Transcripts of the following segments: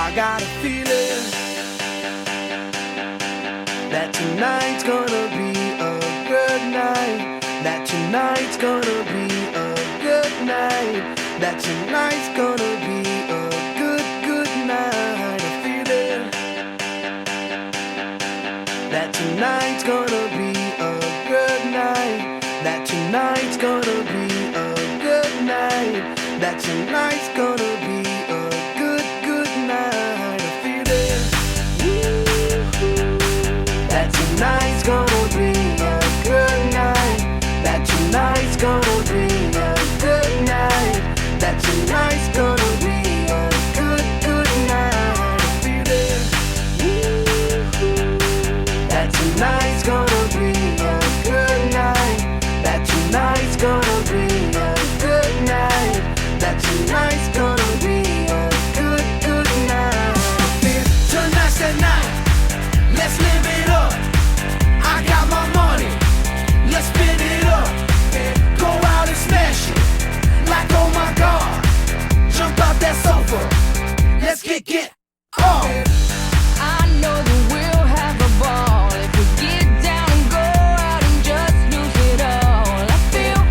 I got a feeling that tonight's gonna be a good night. That tonight's gonna be a good night. That tonight's gonna be a good night. A feeling that tonight's gonna be a good night. That tonight's gonna be a good night. That tonight's gonna be a good night. A feeling that tonight's gonna be a good night. That tonight's gonna be a good night. That tonight's gonna be a good night. A feeling that tonight's gonna be a good night. That tonight's gonna be a good night. That tonight's gonna be a good night. Tonight's the night. Let's live it up. I got my money. Let's spin it up. Go out and smash it. Like oh my God. Jump out that sofa. Let's get off. I know that we'll have a ball if we get down and go out and just lose it all. I feel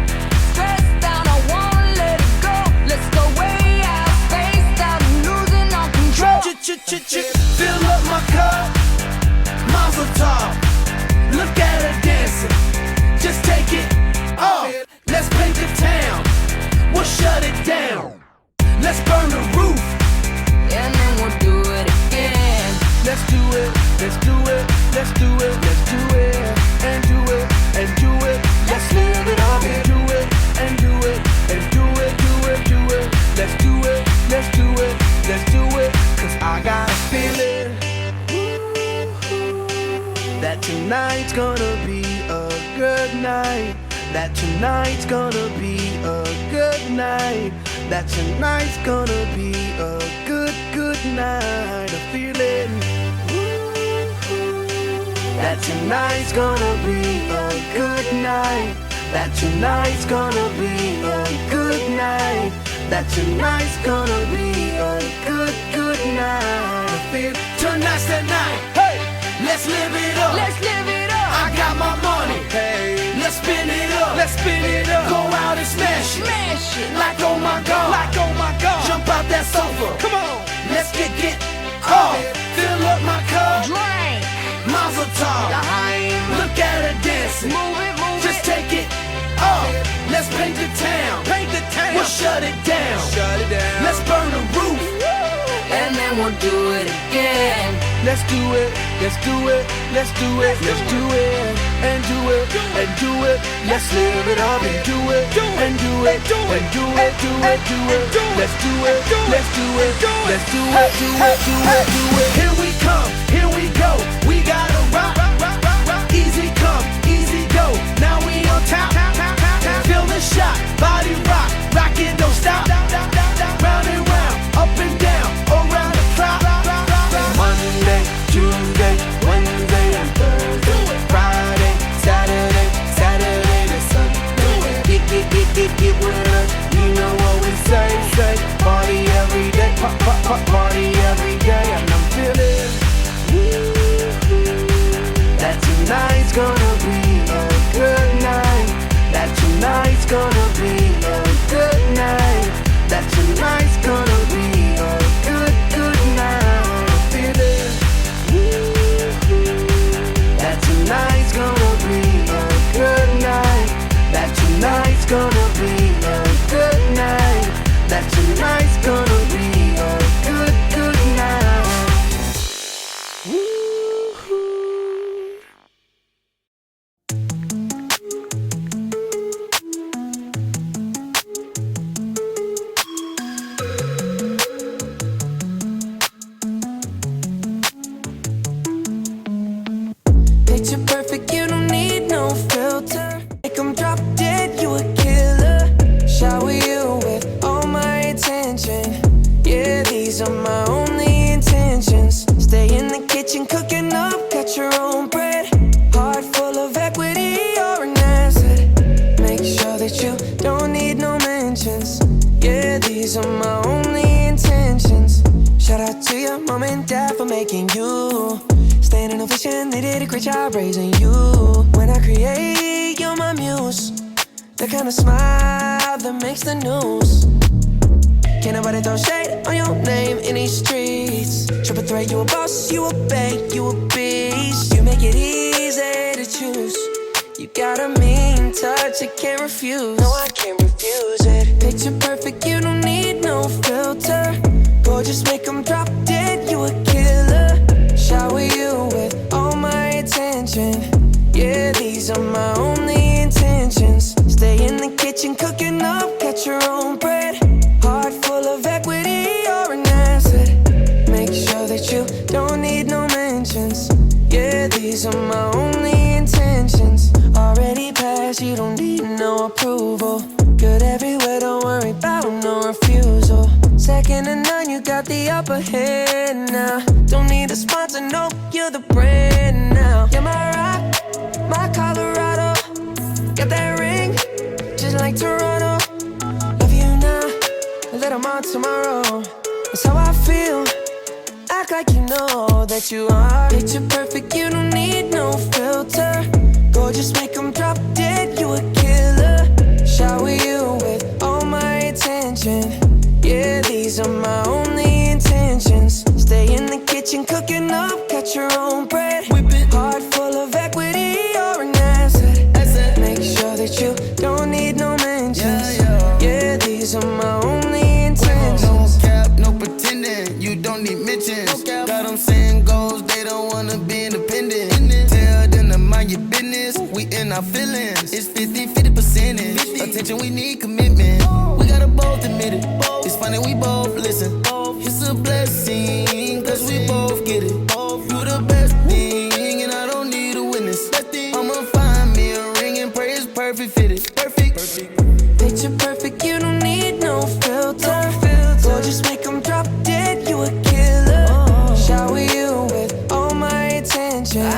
stressed out, I wanna let it go. Let's go way out, spaced out, and losing all control. Fill up my cup, Mazel tov. Look at her dancing, just take it off. Let's paint the town, we'll shut it down. Let's burn the roof, And then we'll do it again. let's do it, let's do it, let's do it, let's do it, and do it, and do it. Let's live it up and do it, and do it, and do it, do it, do it. Let's do it, let's do it, let's do it. Cause I got a feeling that tonight's gonna be a good night. That tonight's gonna be a good night. That tonight's gonna be a good night. A feeling that tonight's gonna be a good night. That tonight's gonna be a good night. That tonight's gonna be a good night. I feel tonight's the night. Hey, let's live it up. Let's live it up. I got my money. Hey, let's spin it up. Let's spin it up. Go out and smash it. Smash it. Like oh my God. Like oh my God. Jump out that sofa. Come on. Let's get off. Fill up my cup. Drink. Mazel tov. Look at her dancing. Move it, move Just it. take it off. Let's paint the town. Paint the town. We'll shut it down. Shut it down. Let's burn the roof. And then we'll do it again. Let's do it. Let's do it. Let's do it. Let's do it. And do it. And do it. Let's live it up and do it. And do it. And do it. Do it. Do it. Let's do it. Let's do it. Let's do it. Do it. Do it. Do it. Here we come. Here we go. We gotta rock. Easy come. Easy go. Now we on top. Feel the shot. Body rock. Rockin', don't stop. Round and round. Up and down. Around the clock. Monday, Tuesday, Wednesday, and Thursday. Friday, Saturday, Saturday to Sunday. Get with us. You know what we say. Party every day. Party every day. And I'm feeling child raising you. When I create, you're my muse. The kind of smile that makes the news. Can't nobody throw shade on your name in these streets. Triple threat, you a boss, you a bank, you a beast. You make it easy to choose. You got a mean touch, I can't refuse. No, I can't refuse it. Picture perfect, you don't need no filter. Gorgeous, make them drop dead, you a killer. Shower you with all my attention. Yeah, these are my only intentions. Stay in the kitchen, cooking up, cut your own bread. Heart full of equity, you're an asset. Make sure that you don't need no mentions. Yeah, these are my only intentions. Already passed, you don't need no approval. Good everywhere, don't worry about no refusal. Second to none, you got the upper hand now. Don't need a sponsor, no, you're the brand now. You're my rock, my Colorado. Got that ring, just like Toronto. Love you now, a little more tomorrow. That's how I feel. Act like you know that you are. Picture perfect, you don't need no filter. Gorgeous, make them drop dead, you a killer. Shower you with all my attention. Yeah, these are my only intentions. Stay in the kitchen, cooking up, cut your own bread. Heart full of equity, you're an asset. Make sure that you don't need no mentions. Yeah, these are my only intentions. No cap, no pretending, you don't need mentions. Got them saying goals, they don't wanna be independent. Tell them to mind your business, we in our feelings. It's 50% percentage. Attention, we need commitment. We gotta both admit it. It's funny, we both listen. It's a blessing, cause we both get it. You the best thing, and I don't need a witness. I'ma find me a ring and pray it's perfect fitted. Perfect. Picture perfect, you don't need no filter. Gorgeous, make them drop dead, you a killer. Shower you with all my attention.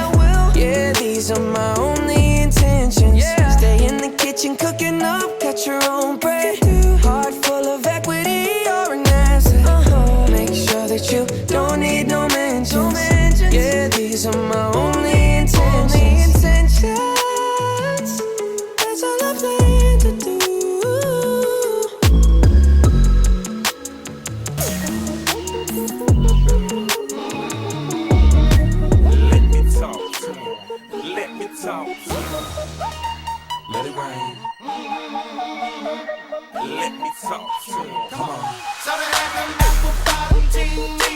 Yeah, these are my only intentions. Stay in the kitchen, cooking up, cut your own bread. Heart full of equity, you're an asset. Make sure that you don't need no mentions. Yeah, these are my only intentions. That's all I plan to do. Let me talk to him. Let me talk to him. Let it rain. Let me talk to him. Come on. So they have an apple bottom jeans.